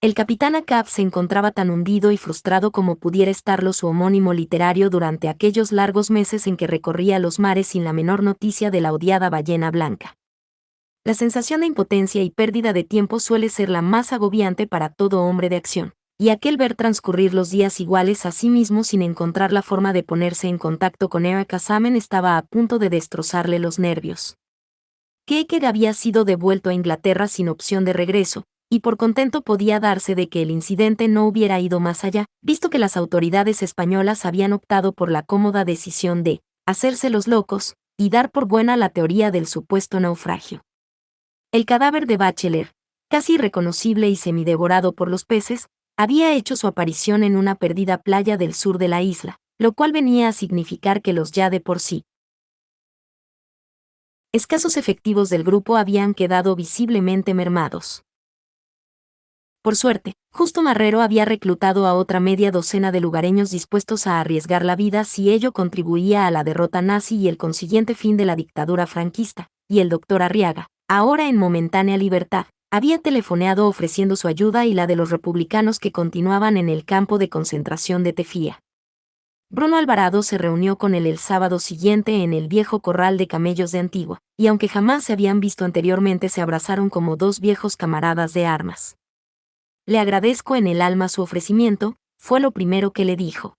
El capitán Ahab se encontraba tan hundido y frustrado como pudiera estarlo su homónimo literario durante aquellos largos meses en que recorría los mares sin la menor noticia de la odiada ballena blanca. La sensación de impotencia y pérdida de tiempo suele ser la más agobiante para todo hombre de acción, y aquel ver transcurrir los días iguales a sí mismo sin encontrar la forma de ponerse en contacto con Eric Kasamen estaba a punto de destrozarle los nervios. Keeker había sido devuelto a Inglaterra sin opción de regreso, y por contento podía darse de que el incidente no hubiera ido más allá, visto que las autoridades españolas habían optado por la cómoda decisión de hacerse los locos y dar por buena la teoría del supuesto naufragio. El cadáver de Batchelor, casi irreconocible y semidevorado por los peces, había hecho su aparición en una perdida playa del sur de la isla, lo cual venía a significar que los ya de por sí escasos efectivos del grupo habían quedado visiblemente mermados. Por suerte, Justo Marrero había reclutado a otra media docena de lugareños dispuestos a arriesgar la vida si ello contribuía a la derrota nazi y el consiguiente fin de la dictadura franquista, y el doctor Arriaga, ahora en momentánea libertad, había telefoneado ofreciendo su ayuda y la de los republicanos que continuaban en el campo de concentración de Tefía. Bruno Alvarado se reunió con él el sábado siguiente en el viejo corral de camellos de Antigua, y aunque jamás se habían visto anteriormente se abrazaron como dos viejos camaradas de armas. Le agradezco en el alma su ofrecimiento, fue lo primero que le dijo.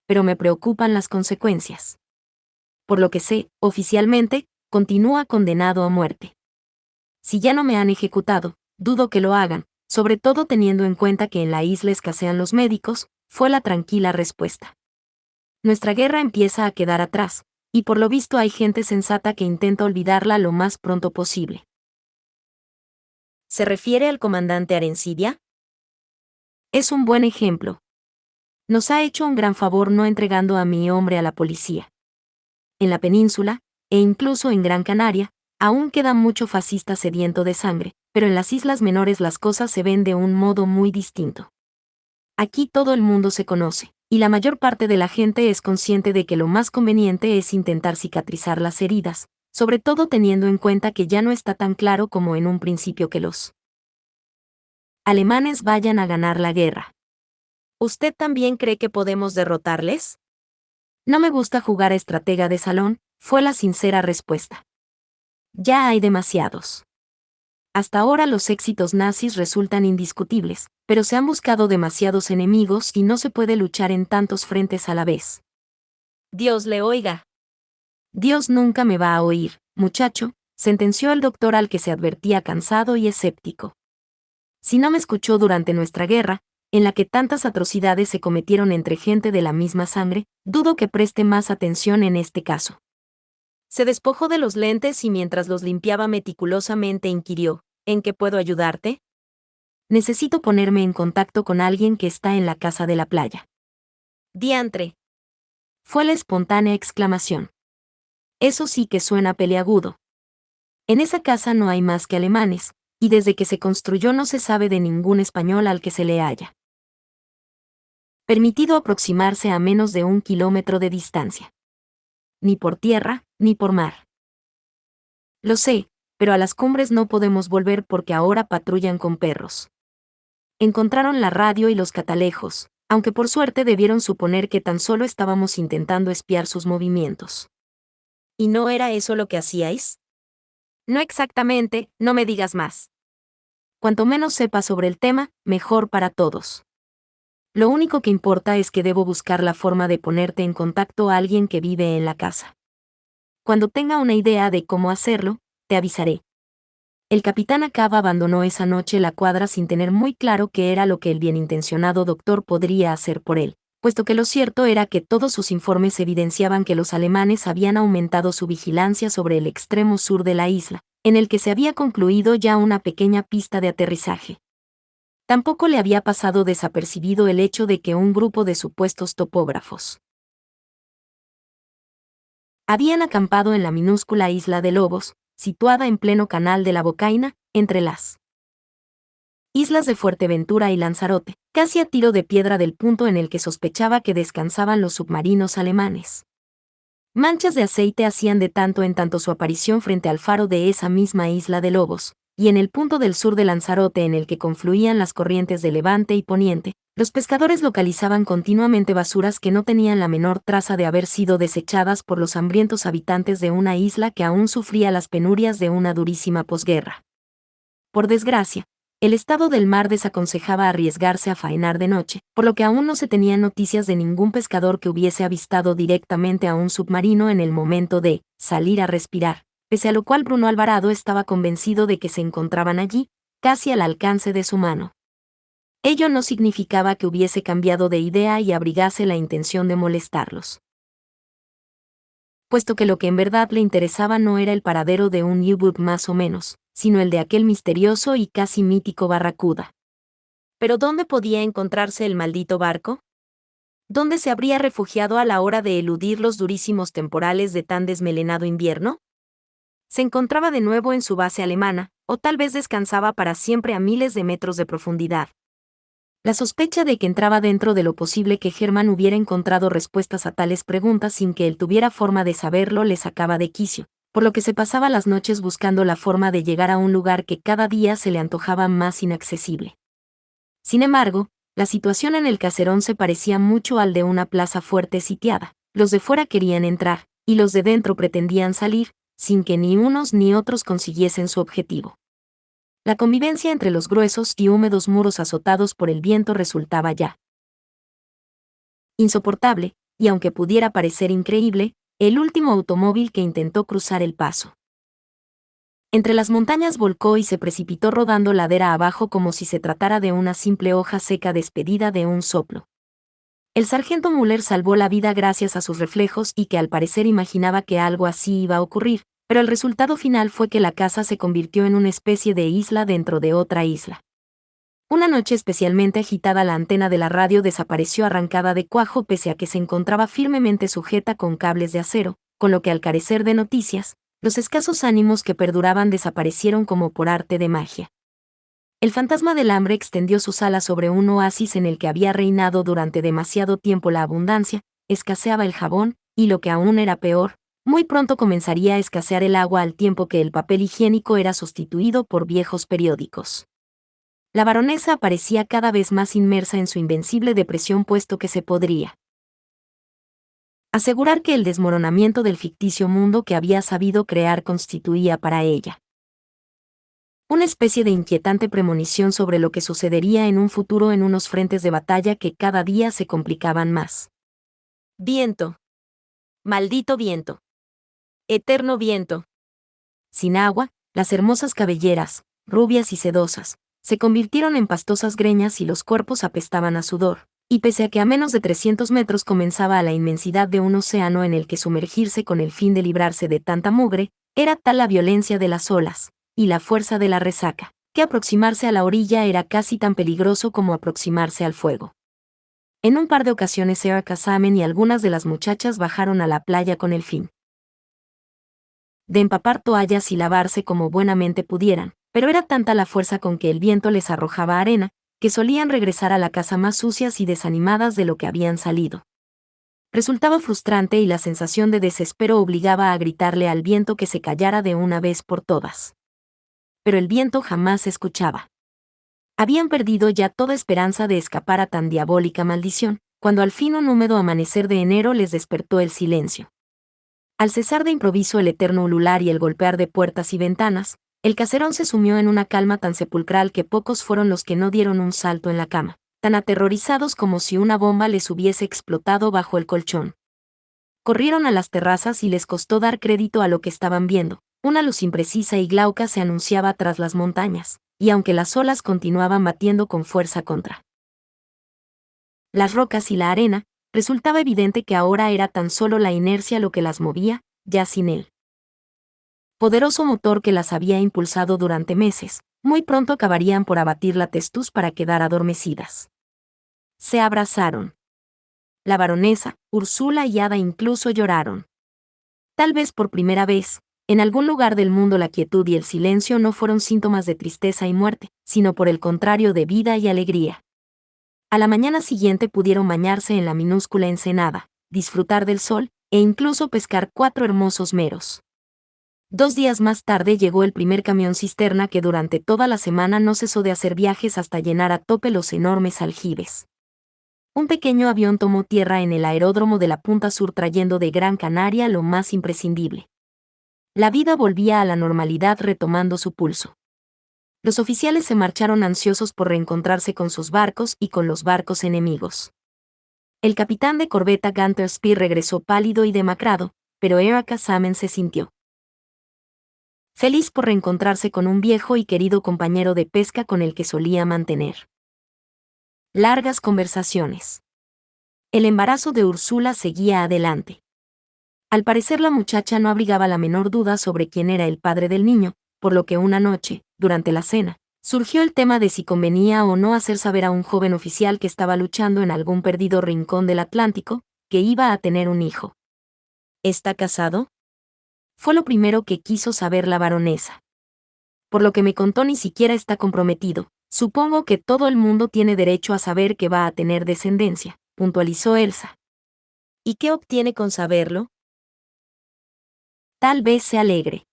Pero me preocupan las consecuencias. Por lo que sé, oficialmente, continúa condenado a muerte. Si ya no me han ejecutado, dudo que lo hagan, sobre todo teniendo en cuenta que en la isla escasean los médicos, fue la tranquila respuesta. Nuestra guerra empieza a quedar atrás, y por lo visto hay gente sensata que intenta olvidarla lo más pronto posible. ¿Se refiere al comandante Arencibia? Es un buen ejemplo. Nos ha hecho un gran favor no entregando a mi hombre a la policía. En la península, e incluso en Gran Canaria, aún queda mucho fascista sediento de sangre, pero en las islas menores las cosas se ven de un modo muy distinto. Aquí todo el mundo se conoce, y la mayor parte de la gente es consciente de que lo más conveniente es intentar cicatrizar las heridas, sobre todo teniendo en cuenta que ya no está tan claro como en un principio que los alemanes vayan a ganar la guerra. ¿Usted también cree que podemos derrotarles? No me gusta jugar a estratega de salón, fue la sincera respuesta. Ya hay demasiados. Hasta ahora los éxitos nazis resultan indiscutibles, pero se han buscado demasiados enemigos y no se puede luchar en tantos frentes a la vez. Dios le oiga. Dios nunca me va a oír, muchacho, sentenció el doctor al que se advertía cansado y escéptico. Si no me escuchó durante nuestra guerra, en la que tantas atrocidades se cometieron entre gente de la misma sangre, dudo que preste más atención en este caso. Se despojó de los lentes y mientras los limpiaba meticulosamente inquirió, ¿en qué puedo ayudarte? Necesito ponerme en contacto con alguien que está en la casa de la playa. Diantre. Fue la espontánea exclamación. Eso sí que suena peleagudo. En esa casa no hay más que alemanes, y desde que se construyó no se sabe de ningún español al que se le haya permitido aproximarse a menos de 1 kilómetro de distancia. Ni por tierra, ni por mar. Lo sé, pero a las cumbres no podemos volver porque ahora patrullan con perros. Encontraron la radio y los catalejos, aunque por suerte debieron suponer que tan solo estábamos intentando espiar sus movimientos. ¿Y no era eso lo que hacíais? No exactamente, no me digas más. Cuanto menos sepa sobre el tema, mejor para todos. Lo único que importa es que debo buscar la forma de ponerte en contacto a alguien que vive en la casa. Cuando tenga una idea de cómo hacerlo, te avisaré. El capitán Ahab abandonó esa noche la cuadra sin tener muy claro qué era lo que el bienintencionado doctor podría hacer por él, puesto que lo cierto era que todos sus informes evidenciaban que los alemanes habían aumentado su vigilancia sobre el extremo sur de la isla, en el que se había concluido ya una pequeña pista de aterrizaje. Tampoco le había pasado desapercibido el hecho de que un grupo de supuestos topógrafos habían acampado en la minúscula isla de Lobos, situada en pleno canal de la Bocaina, entre las islas de Fuerteventura y Lanzarote, casi a tiro de piedra del punto en el que sospechaba que descansaban los submarinos alemanes. Manchas de aceite hacían de tanto en tanto su aparición frente al faro de esa misma isla de Lobos, y en el punto del sur de Lanzarote en el que confluían las corrientes de levante y poniente, los pescadores localizaban continuamente basuras que no tenían la menor traza de haber sido desechadas por los hambrientos habitantes de una isla que aún sufría las penurias de una durísima posguerra. Por desgracia, el estado del mar desaconsejaba arriesgarse a faenar de noche, por lo que aún no se tenían noticias de ningún pescador que hubiese avistado directamente a un submarino en el momento de salir a respirar, pese a lo cual Bruno Alvarado estaba convencido de que se encontraban allí, casi al alcance de su mano. Ello no significaba que hubiese cambiado de idea y abrigase la intención de molestarlos, puesto que lo que en verdad le interesaba no era el paradero de un U-boot más o menos, sino el de aquel misterioso y casi mítico Barracuda. ¿Pero dónde podía encontrarse el maldito barco? ¿Dónde se habría refugiado a la hora de eludir los durísimos temporales de tan desmelenado invierno? Se encontraba de nuevo en su base alemana, o tal vez descansaba para siempre a miles de metros de profundidad. La sospecha de que entraba dentro de lo posible que Hermann hubiera encontrado respuestas a tales preguntas sin que él tuviera forma de saberlo le sacaba de quicio, por lo que se pasaba las noches buscando la forma de llegar a un lugar que cada día se le antojaba más inaccesible. Sin embargo, la situación en el caserón se parecía mucho al de una plaza fuerte sitiada. Los de fuera querían entrar, y los de dentro pretendían salir, sin que ni unos ni otros consiguiesen su objetivo. La convivencia entre los gruesos y húmedos muros azotados por el viento resultaba ya insoportable, y aunque pudiera parecer increíble, el último automóvil que intentó cruzar el paso entre las montañas volcó y se precipitó rodando ladera abajo como si se tratara de una simple hoja seca despedida de un soplo. El sargento Müller salvó la vida gracias a sus reflejos y que al parecer imaginaba que algo así iba a ocurrir, pero el resultado final fue que la casa se convirtió en una especie de isla dentro de otra isla. Una noche especialmente agitada la antena de la radio desapareció arrancada de cuajo pese a que se encontraba firmemente sujeta con cables de acero, con lo que al carecer de noticias, los escasos ánimos que perduraban desaparecieron como por arte de magia. El fantasma del hambre extendió sus alas sobre un oasis en el que había reinado durante demasiado tiempo la abundancia, escaseaba el jabón, y lo que aún era peor, muy pronto comenzaría a escasear el agua al tiempo que el papel higiénico era sustituido por viejos periódicos. La baronesa aparecía cada vez más inmersa en su invencible depresión puesto que se podría asegurar que el desmoronamiento del ficticio mundo que había sabido crear constituía para ella una especie de inquietante premonición sobre lo que sucedería en un futuro en unos frentes de batalla que cada día se complicaban más. Viento. Maldito viento. Eterno viento. Sin agua, las hermosas cabelleras, rubias y sedosas, se convirtieron en pastosas greñas y los cuerpos apestaban a sudor, y pese a que a menos de 300 metros comenzaba la inmensidad de un océano en el que sumergirse con el fin de librarse de tanta mugre, era tal la violencia de las olas y la fuerza de la resaca, que aproximarse a la orilla era casi tan peligroso como aproximarse al fuego. En un par de ocasiones Sarah Casamen y algunas de las muchachas bajaron a la playa con el fin de empapar toallas y lavarse como buenamente pudieran, pero era tanta la fuerza con que el viento les arrojaba arena, que solían regresar a la casa más sucias y desanimadas de lo que habían salido. Resultaba frustrante y la sensación de desespero obligaba a gritarle al viento que se callara de una vez por todas. Pero el viento jamás escuchaba. Habían perdido ya toda esperanza de escapar a tan diabólica maldición, cuando al fin un húmedo amanecer de enero les despertó el silencio. Al cesar de improviso el eterno ulular y el golpear de puertas y ventanas, el caserón se sumió en una calma tan sepulcral que pocos fueron los que no dieron un salto en la cama, tan aterrorizados como si una bomba les hubiese explotado bajo el colchón. Corrieron a las terrazas y les costó dar crédito a lo que estaban viendo. Una luz imprecisa y glauca se anunciaba tras las montañas, y aunque las olas continuaban batiendo con fuerza contra las rocas y la arena, resultaba evidente que ahora era tan solo la inercia lo que las movía, ya sin él poderoso motor que las había impulsado durante meses, muy pronto acabarían por abatir la testuz para quedar adormecidas. Se abrazaron. La baronesa, Úrsula y Ada incluso lloraron. Tal vez por primera vez, en algún lugar del mundo la quietud y el silencio no fueron síntomas de tristeza y muerte, sino por el contrario de vida y alegría. A la mañana siguiente pudieron bañarse en la minúscula ensenada, disfrutar del sol, e incluso pescar 4 hermosos meros. 2 días más tarde llegó el primer camión cisterna que durante toda la semana no cesó de hacer viajes hasta llenar a tope los enormes aljibes. Un pequeño avión tomó tierra en el aeródromo de la Punta Sur trayendo de Gran Canaria lo más imprescindible. La vida volvía a la normalidad retomando su pulso. Los oficiales se marcharon ansiosos por reencontrarse con sus barcos y con los barcos enemigos. El capitán de corbeta Gunther Spear regresó pálido y demacrado, pero Erika Salmon se sintió feliz por reencontrarse con un viejo y querido compañero de pesca con el que solía mantener largas conversaciones. El embarazo de Úrsula seguía adelante. Al parecer la muchacha no abrigaba la menor duda sobre quién era el padre del niño, por lo que una noche, durante la cena, surgió el tema de si convenía o no hacer saber a un joven oficial que estaba luchando en algún perdido rincón del Atlántico, que iba a tener un hijo. ¿Está casado? Fue lo primero que quiso saber la baronesa. Por lo que me contó ni siquiera está comprometido. Supongo que todo el mundo tiene derecho a saber que va a tener descendencia, puntualizó Elsa. ¿Y qué obtiene con saberlo? Tal vez se alegre.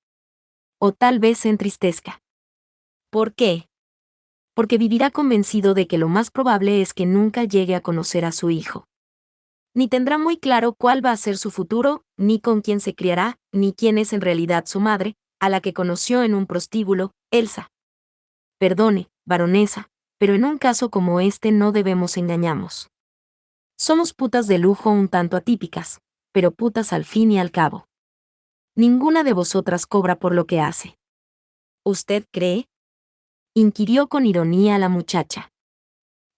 O tal vez se entristezca. ¿Por qué? Porque vivirá convencido de que lo más probable es que nunca llegue a conocer a su hijo. Ni tendrá muy claro cuál va a ser su futuro, ni con quién se criará, ni quién es en realidad su madre, a la que conoció en un prostíbulo, Elsa. Perdone, baronesa, pero en un caso como este no debemos engañarnos. Somos putas de lujo un tanto atípicas, pero putas al fin y al cabo. Ninguna de vosotras cobra por lo que hace. ¿Usted cree? Inquirió con ironía la muchacha.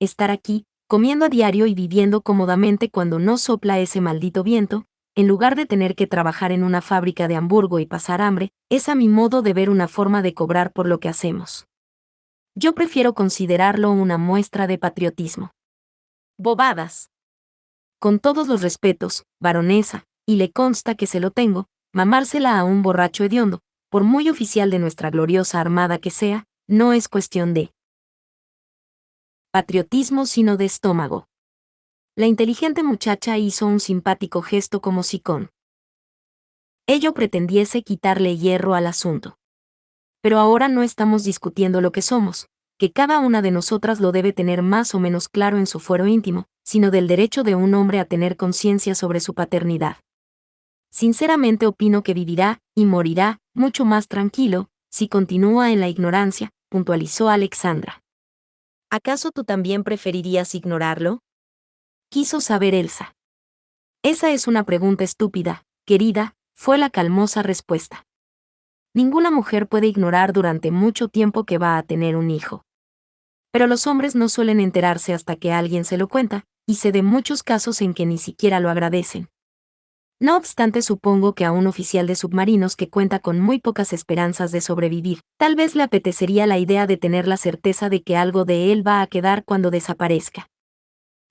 Estar aquí, comiendo a diario y viviendo cómodamente cuando no sopla ese maldito viento, en lugar de tener que trabajar en una fábrica de Hamburgo y pasar hambre, es a mi modo de ver una forma de cobrar por lo que hacemos. Yo prefiero considerarlo una muestra de patriotismo. Bobadas. Con todos los respetos, baronesa, y le consta que se lo tengo, mamársela a un borracho hediondo, por muy oficial de nuestra gloriosa armada que sea, no es cuestión de patriotismo sino de estómago. La inteligente muchacha hizo un simpático gesto como si con ello pretendiese quitarle hierro al asunto. Pero ahora no estamos discutiendo lo que somos, que cada una de nosotras lo debe tener más o menos claro en su fuero íntimo, sino del derecho de un hombre a tener conciencia sobre su paternidad. Sinceramente opino que vivirá, y morirá, mucho más tranquilo, si continúa en la ignorancia, puntualizó Alexandra. ¿Acaso tú también preferirías ignorarlo? Quiso saber Elsa. Esa es una pregunta estúpida, querida, fue la calmosa respuesta. Ninguna mujer puede ignorar durante mucho tiempo que va a tener un hijo. Pero los hombres no suelen enterarse hasta que alguien se lo cuenta, y sé de muchos casos en que ni siquiera lo agradecen. No obstante, supongo que a un oficial de submarinos que cuenta con muy pocas esperanzas de sobrevivir, tal vez le apetecería la idea de tener la certeza de que algo de él va a quedar cuando desaparezca.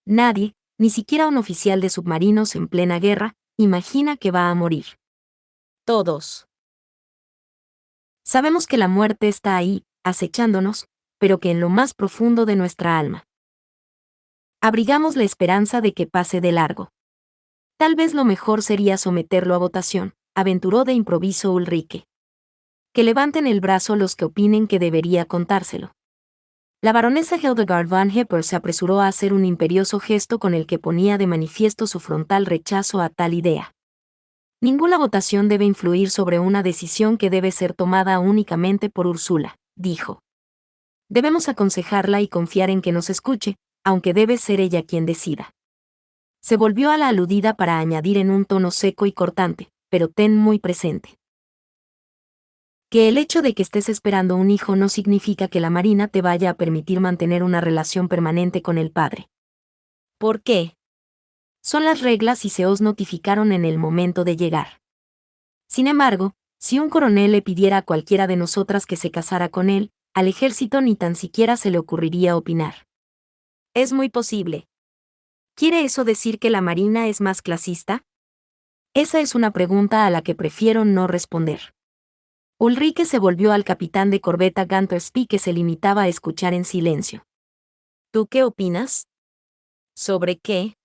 Nadie, ni siquiera un oficial de submarinos en plena guerra, imagina que va a morir. Todos sabemos que la muerte está ahí, acechándonos, pero que en lo más profundo de nuestra alma abrigamos la esperanza de que pase de largo. Tal vez lo mejor sería someterlo a votación, aventuró de improviso Ulrike. Que levanten el brazo los que opinen que debería contárselo. La baronesa Hildegard von Hepper se apresuró a hacer un imperioso gesto con el que ponía de manifiesto su frontal rechazo a tal idea. Ninguna votación debe influir sobre una decisión que debe ser tomada únicamente por Úrsula, dijo. Debemos aconsejarla y confiar en que nos escuche, aunque debe ser ella quien decida. Se volvió a la aludida para añadir en un tono seco y cortante, pero ten muy presente que el hecho de que estés esperando un hijo no significa que la Marina te vaya a permitir mantener una relación permanente con el padre. ¿Por qué? Son las reglas y se os notificaron en el momento de llegar. Sin embargo, si un coronel le pidiera a cualquiera de nosotras que se casara con él, al ejército ni tan siquiera se le ocurriría opinar. Es muy posible. ¿Quiere eso decir que la Marina es más clasista? Esa es una pregunta a la que prefiero no responder. Ulrike se volvió al capitán de corbeta Gunther Spear, que se limitaba a escuchar en silencio. ¿Tú qué opinas? ¿Sobre qué?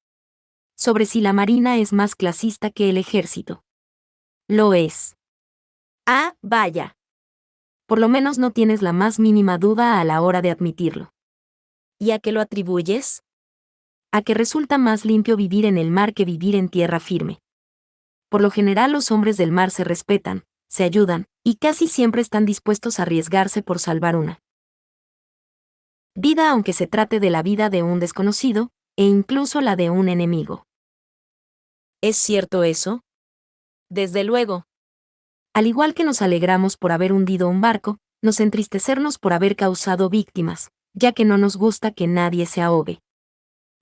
Sobre si la Marina es más clasista que el ejército. Lo es. Ah, vaya. Por lo menos no tienes la más mínima duda a la hora de admitirlo. ¿Y a qué lo atribuyes? A que resulta más limpio vivir en el mar que vivir en tierra firme. Por lo general los hombres del mar se respetan, se ayudan, y casi siempre están dispuestos a arriesgarse por salvar una vida aunque se trate de la vida de un desconocido, e incluso la de un enemigo. ¿Es cierto eso? Desde luego. Al igual que nos alegramos por haber hundido un barco, nos entristecernos por haber causado víctimas, ya que no nos gusta que nadie se ahogue.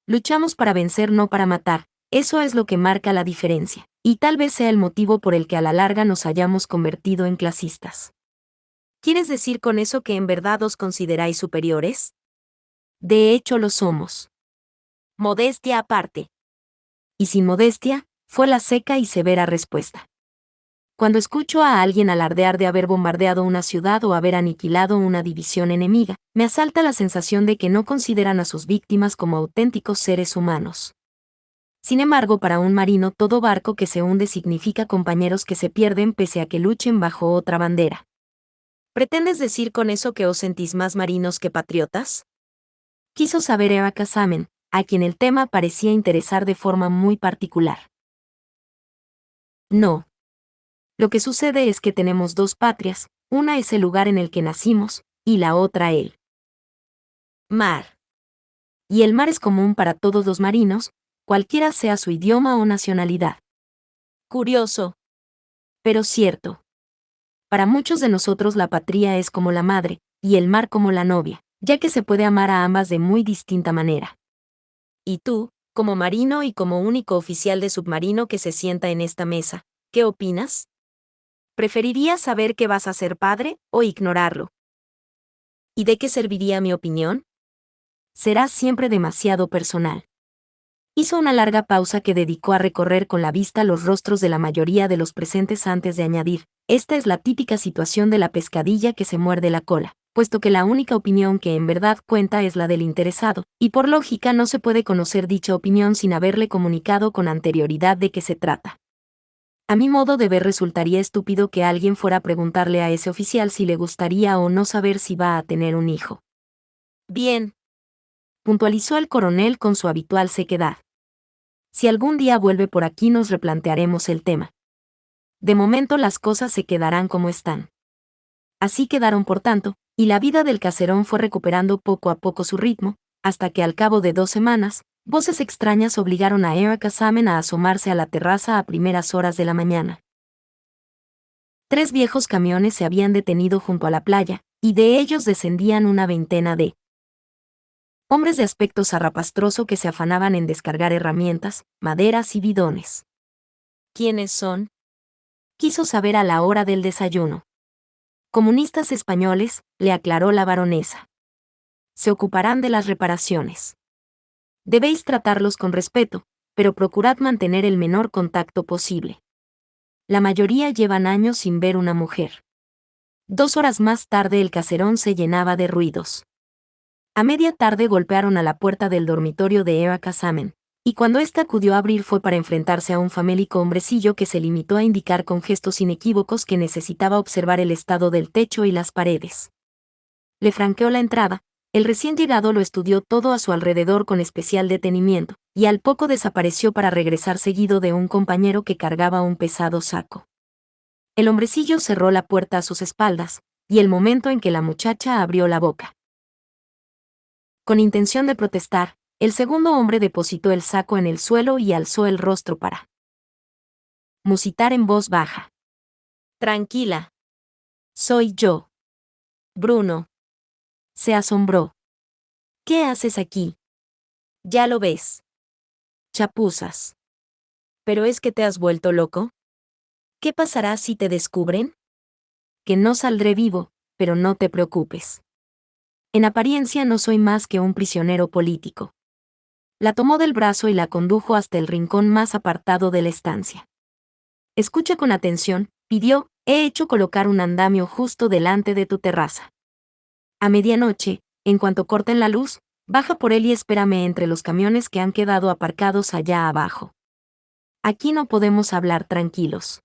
Luchamos para vencer, no para matar, eso es lo que marca la diferencia, y tal vez sea el motivo por el que a la larga nos hayamos convertido en clasistas. ¿Quieres decir con eso que en verdad os consideráis superiores? De hecho lo somos. Modestia aparte. Y sin modestia, fue la seca y severa respuesta. Cuando escucho a alguien alardear de haber bombardeado una ciudad o haber aniquilado una división enemiga, me asalta la sensación de que no consideran a sus víctimas como auténticos seres humanos. Sin embargo, para un marino todo barco que se hunde significa compañeros que se pierden pese a que luchen bajo otra bandera. ¿Pretendes decir con eso que os sentís más marinos que patriotas? Quiso saber Eva Casamen, a quien el tema parecía interesar de forma muy particular. No. Lo que sucede es que tenemos dos patrias, una es el lugar en el que nacimos, y la otra el mar. Y el mar es común para todos los marinos, cualquiera sea su idioma o nacionalidad. Curioso. Pero cierto. Para muchos de nosotros la patria es como la madre, y el mar como la novia, ya que se puede amar a ambas de muy distinta manera. ¿Y tú, como marino y como único oficial de submarino que se sienta en esta mesa, qué opinas? ¿Preferirías saber que vas a ser padre o ignorarlo? ¿Y de qué serviría mi opinión? Será siempre demasiado personal. Hizo una larga pausa que dedicó a recorrer con la vista los rostros de la mayoría de los presentes antes de añadir, esta es la típica situación de la pescadilla que se muerde la cola, puesto que la única opinión que en verdad cuenta es la del interesado, y por lógica no se puede conocer dicha opinión sin haberle comunicado con anterioridad de qué se trata. A mi modo de ver resultaría estúpido que alguien fuera a preguntarle a ese oficial si le gustaría o no saber si va a tener un hijo. Bien, puntualizó el coronel con su habitual sequedad. Si algún día vuelve por aquí nos replantearemos el tema. De momento las cosas se quedarán como están. Así quedaron por tanto, y la vida del caserón fue recuperando poco a poco su ritmo, hasta que al cabo de 2 semanas, voces extrañas obligaron a Eric Casamen a asomarse a la terraza a primeras horas de la mañana. 3 viejos camiones se habían detenido junto a la playa, y de ellos descendían una veintena de hombres de aspecto zarrapastroso que se afanaban en descargar herramientas, maderas y bidones. ¿Quiénes son? Quiso saber a la hora del desayuno. Comunistas españoles, le aclaró la baronesa. Se ocuparán de las reparaciones. Debéis tratarlos con respeto, pero procurad mantener el menor contacto posible. La mayoría llevan años sin ver una mujer. 2 horas más tarde el caserón se llenaba de ruidos. A media tarde golpearon a la puerta del dormitorio de Eva Casamen, y cuando ésta acudió a abrir fue para enfrentarse a un famélico hombrecillo que se limitó a indicar con gestos inequívocos que necesitaba observar el estado del techo y las paredes. Le franqueó la entrada, el recién llegado lo estudió todo a su alrededor con especial detenimiento, y al poco desapareció para regresar seguido de un compañero que cargaba un pesado saco. El hombrecillo cerró la puerta a sus espaldas, y el momento en que la muchacha abrió la boca con intención de protestar, el segundo hombre depositó el saco en el suelo y alzó el rostro para musitar en voz baja. Tranquila. Soy yo. Bruno. Se asombró. ¿Qué haces aquí? Ya lo ves. Chapuzas. ¿Pero es que te has vuelto loco? ¿Qué pasará si te descubren? Que no saldré vivo, pero no te preocupes. En apariencia no soy más que un prisionero político. La tomó del brazo y la condujo hasta el rincón más apartado de la estancia. Escucha con atención, pidió, he hecho colocar un andamio justo delante de tu terraza. A medianoche, en cuanto corten la luz, baja por él y espérame entre los camiones que han quedado aparcados allá abajo. Aquí no podemos hablar tranquilos.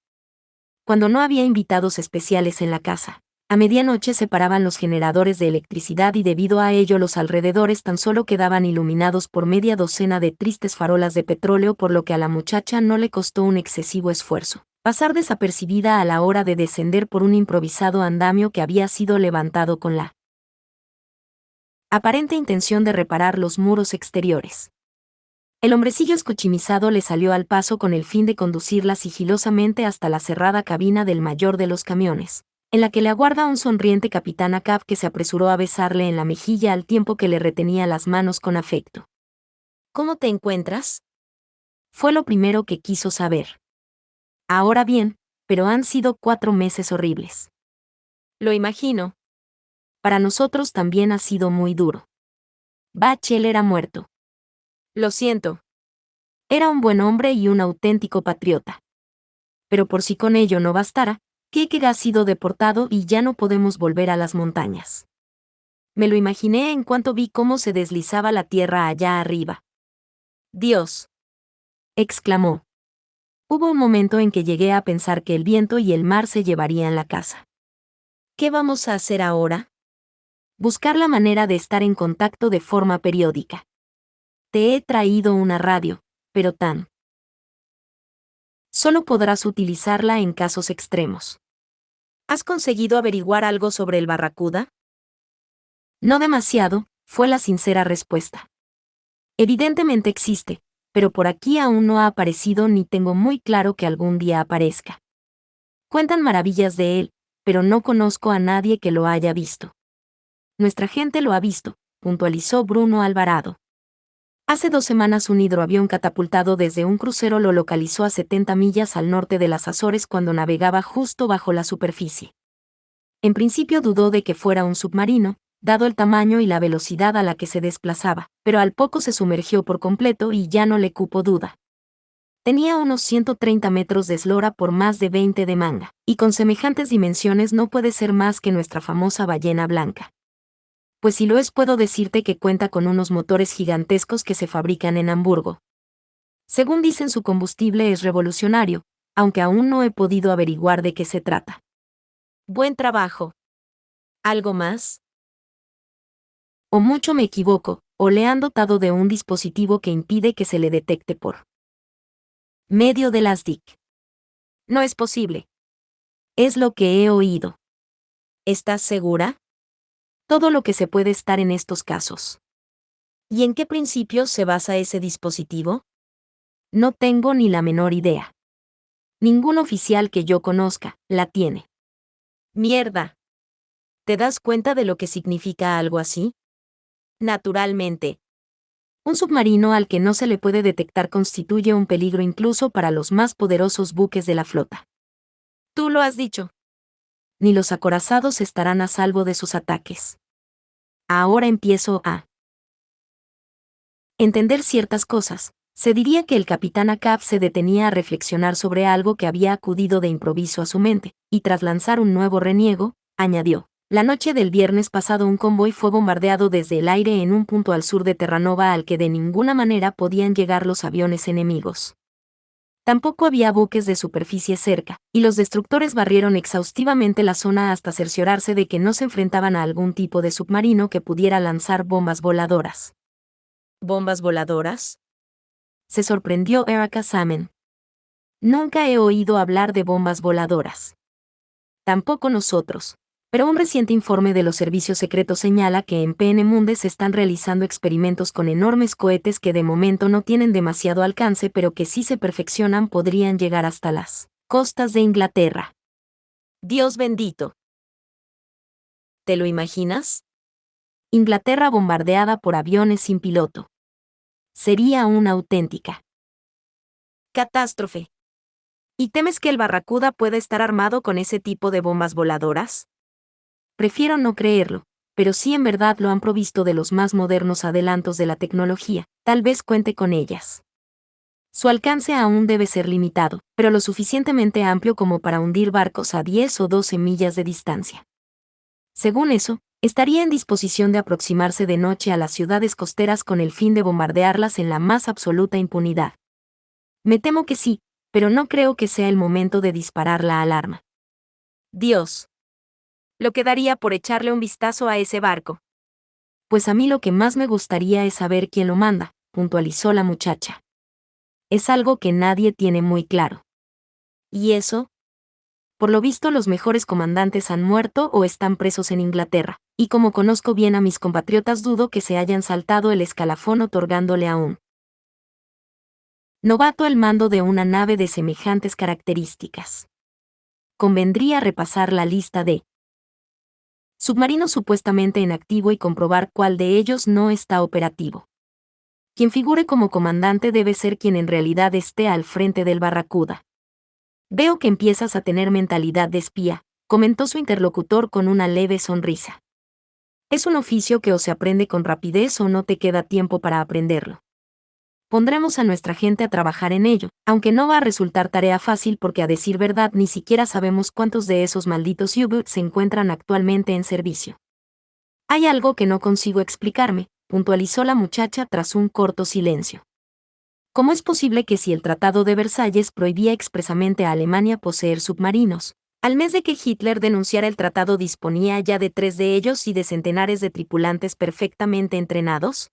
cuando no había invitados especiales en la casa. A medianoche se paraban los generadores de electricidad y debido a ello los alrededores tan solo quedaban iluminados por media docena de tristes farolas de petróleo, por lo que a la muchacha no le costó un excesivo esfuerzo pasar desapercibida a la hora de descender por un improvisado andamio que había sido levantado con la aparente intención de reparar los muros exteriores. El hombrecillo escochimizado le salió al paso con el fin de conducirla sigilosamente hasta la cerrada cabina del mayor de los camiones, en la que le aguarda un sonriente capitán Acab que se apresuró a besarle en la mejilla al tiempo que le retenía las manos con afecto. ¿Cómo te encuentras? Fue lo primero que quiso saber. Ahora bien, pero han sido 4 meses horribles. Lo imagino. Para nosotros también ha sido muy duro. Batcheller ha muerto. Lo siento. Era un buen hombre y un auténtico patriota. Pero por si con ello no bastara, Keker ha sido deportado y ya no podemos volver a las montañas. Me lo imaginé en cuanto vi cómo se deslizaba la tierra allá arriba. Dios, exclamó. Hubo un momento en que llegué a pensar que el viento y el mar se llevarían la casa. ¿Qué vamos a hacer ahora? Buscar la manera de estar en contacto de forma periódica. Te he traído una radio, pero solo podrás utilizarla en casos extremos. ¿Has conseguido averiguar algo sobre el Barracuda? No demasiado, fue la sincera respuesta. Evidentemente existe, pero por aquí aún no ha aparecido ni tengo muy claro que algún día aparezca. Cuentan maravillas de él, pero no conozco a nadie que lo haya visto. Nuestra gente lo ha visto, puntualizó Bruno Alvarado. Hace 2 semanas un hidroavión catapultado desde un crucero lo localizó a 70 millas al norte de las Azores cuando navegaba justo bajo la superficie. En principio dudó de que fuera un submarino, dado el tamaño y la velocidad a la que se desplazaba, pero al poco se sumergió por completo y ya no le cupo duda. Tenía unos 130 metros de eslora por más de 20 de manga, y con semejantes dimensiones no puede ser más que nuestra famosa ballena blanca. Pues si lo es, puedo decirte que cuenta con unos motores gigantescos que se fabrican en Hamburgo. Según dicen, su combustible es revolucionario, aunque aún no he podido averiguar de qué se trata. Buen trabajo. ¿Algo más? O mucho me equivoco, o le han dotado de un dispositivo que impide que se le detecte por medio de las DIC. No es posible. Es lo que he oído. ¿Estás segura? Todo lo que se puede estar en estos casos. ¿Y en qué principios se basa ese dispositivo? No tengo ni la menor idea. Ningún oficial que yo conozca la tiene. Mierda. ¿Te das cuenta de lo que significa algo así? Naturalmente. Un submarino al que no se le puede detectar constituye un peligro incluso para los más poderosos buques de la flota. Tú lo has dicho. Ni los acorazados estarán a salvo de sus ataques. Ahora empiezo a entender ciertas cosas. Se diría que el capitán Acab se detenía a reflexionar sobre algo que había acudido de improviso a su mente, y tras lanzar un nuevo reniego, añadió: la noche del viernes pasado un convoy fue bombardeado desde el aire en un punto al sur de Terranova al que de ninguna manera podían llegar los aviones enemigos. Tampoco había buques de superficie cerca, y los destructores barrieron exhaustivamente la zona hasta cerciorarse de que no se enfrentaban a algún tipo de submarino que pudiera lanzar bombas voladoras. ¿Bombas voladoras? Se sorprendió Erica Salmon. Nunca he oído hablar de bombas voladoras. Tampoco nosotros. Pero un reciente informe de los servicios secretos señala que en Peenemünde se están realizando experimentos con enormes cohetes que de momento no tienen demasiado alcance, pero que si se perfeccionan podrían llegar hasta las costas de Inglaterra. Dios bendito. ¿Te lo imaginas? Inglaterra bombardeada por aviones sin piloto. Sería una auténtica catástrofe. ¿Y temes que el Barracuda pueda estar armado con ese tipo de bombas voladoras? Prefiero no creerlo, pero si en verdad lo han provisto de los más modernos adelantos de la tecnología, tal vez cuente con ellas. Su alcance aún debe ser limitado, pero lo suficientemente amplio como para hundir barcos a 10 o 12 millas de distancia. Según eso, estaría en disposición de aproximarse de noche a las ciudades costeras con el fin de bombardearlas en la más absoluta impunidad. Me temo que sí, pero no creo que sea el momento de disparar la alarma. Dios. Lo que daría por echarle un vistazo a ese barco. Pues a mí lo que más me gustaría es saber quién lo manda, puntualizó la muchacha. Es algo que nadie tiene muy claro. ¿Y eso? Por lo visto los mejores comandantes han muerto o están presos en Inglaterra, y como conozco bien a mis compatriotas dudo que se hayan saltado el escalafón otorgándole a un novato el mando de una nave de semejantes características. Convendría repasar la lista de submarinos supuestamente en activo y comprobar cuál de ellos no está operativo. Quien figure como comandante debe ser quien en realidad esté al frente del Barracuda. Veo que empiezas a tener mentalidad de espía, comentó su interlocutor con una leve sonrisa. Es un oficio que o se aprende con rapidez o no te queda tiempo para aprenderlo. Pondremos a nuestra gente a trabajar en ello, aunque no va a resultar tarea fácil porque a decir verdad ni siquiera sabemos cuántos de esos malditos U-Boots se encuentran actualmente en servicio. Hay algo que no consigo explicarme, puntualizó la muchacha tras un corto silencio. ¿Cómo es posible que si el Tratado de Versalles prohibía expresamente a Alemania poseer submarinos, al mes de que Hitler denunciara el tratado disponía ya de 3 de ellos y de centenares de tripulantes perfectamente entrenados?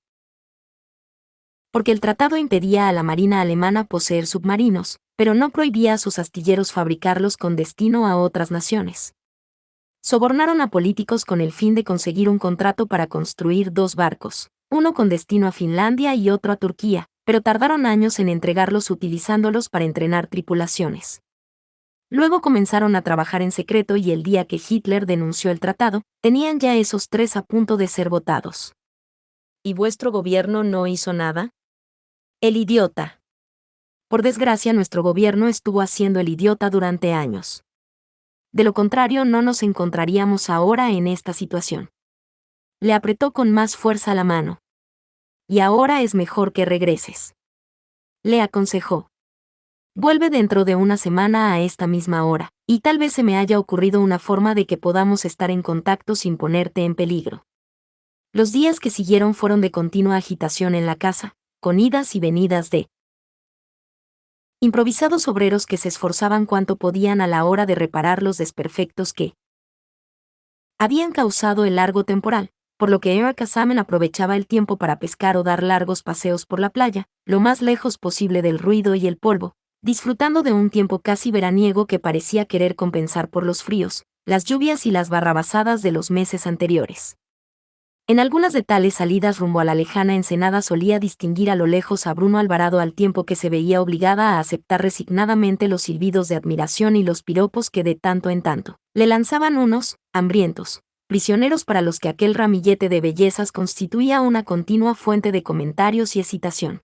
Porque el tratado impedía a la Marina alemana poseer submarinos, pero no prohibía a sus astilleros fabricarlos con destino a otras naciones. Sobornaron a políticos con el fin de conseguir un contrato para construir 2 barcos, uno con destino a Finlandia y otro a Turquía, pero tardaron años en entregarlos utilizándolos para entrenar tripulaciones. Luego comenzaron a trabajar en secreto y el día que Hitler denunció el tratado, tenían ya esos 3 a punto de ser votados. ¿Y vuestro gobierno no hizo nada? El idiota. Por desgracia, nuestro gobierno estuvo haciendo el idiota durante años. De lo contrario, no nos encontraríamos ahora en esta situación. Le apretó con más fuerza la mano. Y ahora es mejor que regreses. Le aconsejó. Vuelve dentro de una semana a esta misma hora, y tal vez se me haya ocurrido una forma de que podamos estar en contacto sin ponerte en peligro. Los días que siguieron fueron de continua agitación en la casa, con idas y venidas de improvisados obreros que se esforzaban cuanto podían a la hora de reparar los desperfectos que habían causado el largo temporal, por lo que Eric Kasamen aprovechaba el tiempo para pescar o dar largos paseos por la playa, lo más lejos posible del ruido y el polvo, disfrutando de un tiempo casi veraniego que parecía querer compensar por los fríos, las lluvias y las barrabasadas de los meses anteriores. En algunas de tales salidas rumbo a la lejana ensenada solía distinguir a lo lejos a Bruno Alvarado al tiempo que se veía obligada a aceptar resignadamente los silbidos de admiración y los piropos que de tanto en tanto le lanzaban unos, hambrientos, prisioneros para los que aquel ramillete de bellezas constituía una continua fuente de comentarios y excitación.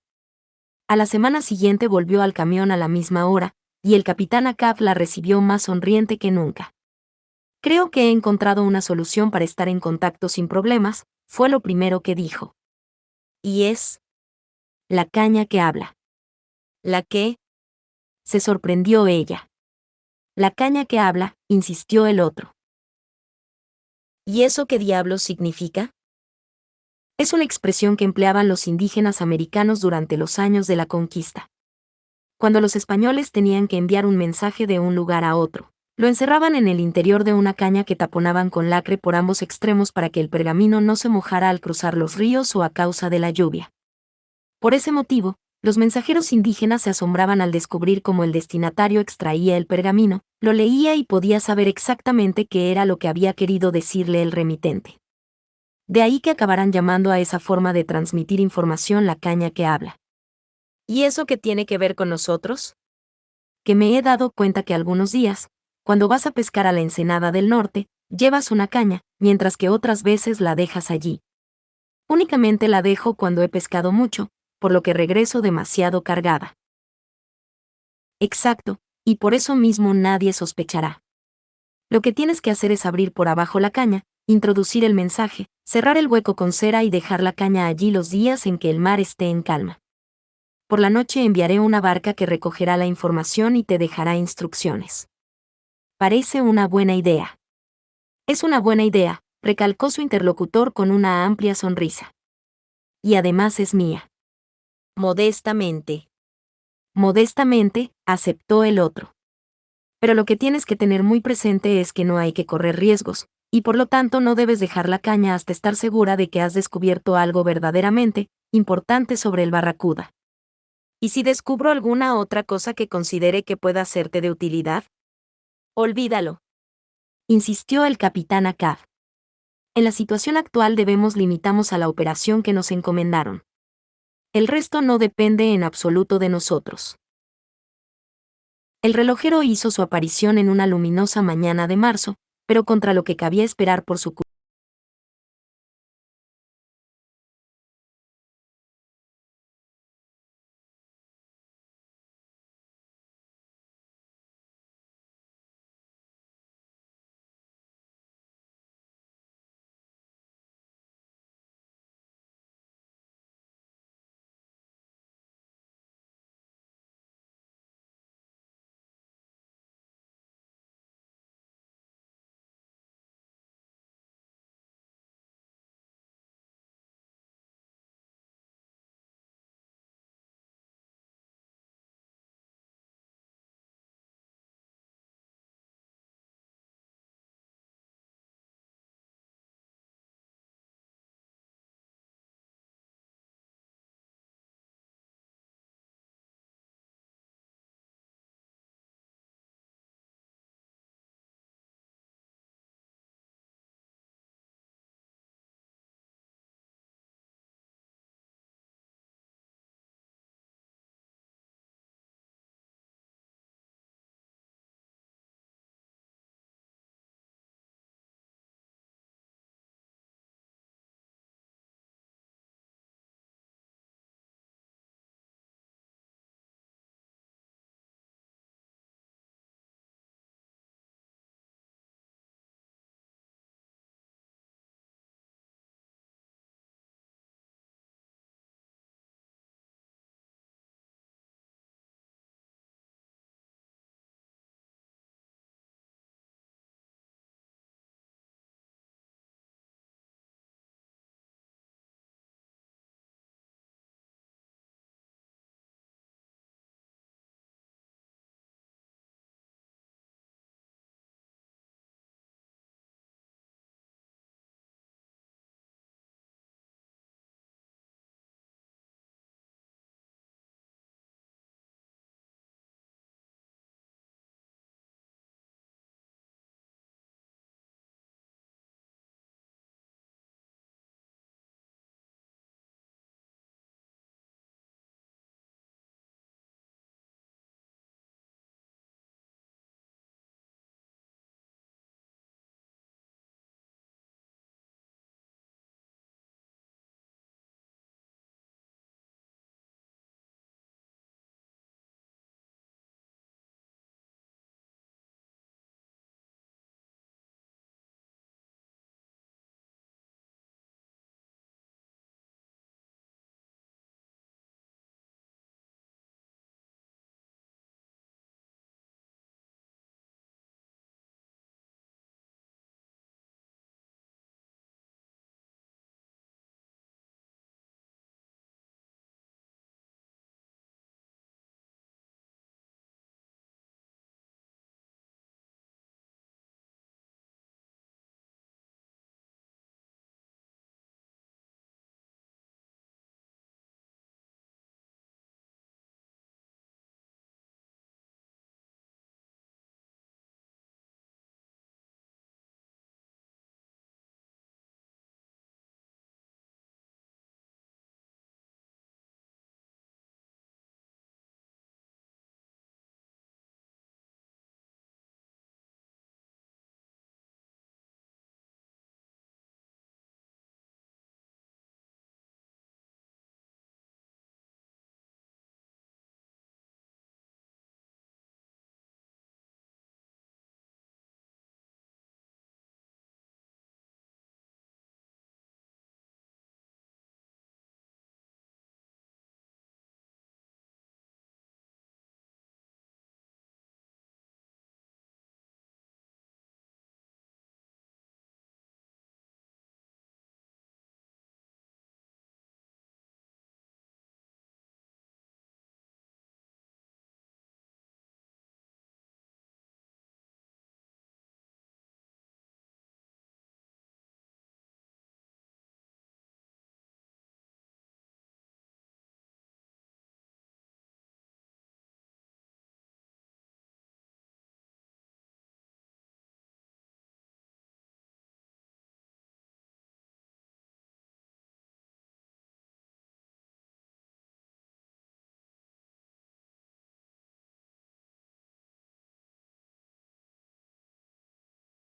A la semana siguiente volvió al camión a la misma hora, y el capitán Acab la recibió más sonriente que nunca. Creo que he encontrado una solución para estar en contacto sin problemas, fue lo primero que dijo. ¿Y es? La caña que habla. ¿La qué? Se sorprendió ella. La caña que habla, insistió el otro. ¿Y eso qué diablos significa? Es una expresión que empleaban los indígenas americanos durante los años de la conquista. Cuando los españoles tenían que enviar un mensaje de un lugar a otro, lo encerraban en el interior de una caña que taponaban con lacre por ambos extremos para que el pergamino no se mojara al cruzar los ríos o a causa de la lluvia. Por ese motivo, los mensajeros indígenas se asombraban al descubrir cómo el destinatario extraía el pergamino, lo leía y podía saber exactamente qué era lo que había querido decirle el remitente. De ahí que acabaran llamando a esa forma de transmitir información la caña que habla. ¿Y eso qué tiene que ver con nosotros? Que me he dado cuenta que algunos días, cuando vas a pescar a la ensenada del norte, llevas una caña, mientras que otras veces la dejas allí. Únicamente la dejo cuando he pescado mucho, por lo que regreso demasiado cargada. Exacto, y por eso mismo nadie sospechará. Lo que tienes que hacer es abrir por abajo la caña, introducir el mensaje, cerrar el hueco con cera y dejar la caña allí los días en que el mar esté en calma. Por la noche enviaré una barca que recogerá la información y te dejará instrucciones. Parece una buena idea. Es una buena idea, recalcó su interlocutor con una amplia sonrisa. Y además es mía. Modestamente. Modestamente, aceptó el otro. Pero lo que tienes que tener muy presente es que no hay que correr riesgos, y por lo tanto no debes dejar la caña hasta estar segura de que has descubierto algo verdaderamente importante sobre el barracuda. ¿Y si descubro alguna otra cosa que considere que pueda serte de utilidad? Olvídalo. Insistió el capitán Acab. En la situación actual debemos limitarnos a la operación que nos encomendaron. El resto no depende en absoluto de nosotros. El relojero hizo su aparición en una luminosa mañana de marzo, pero contra lo que cabía esperar por su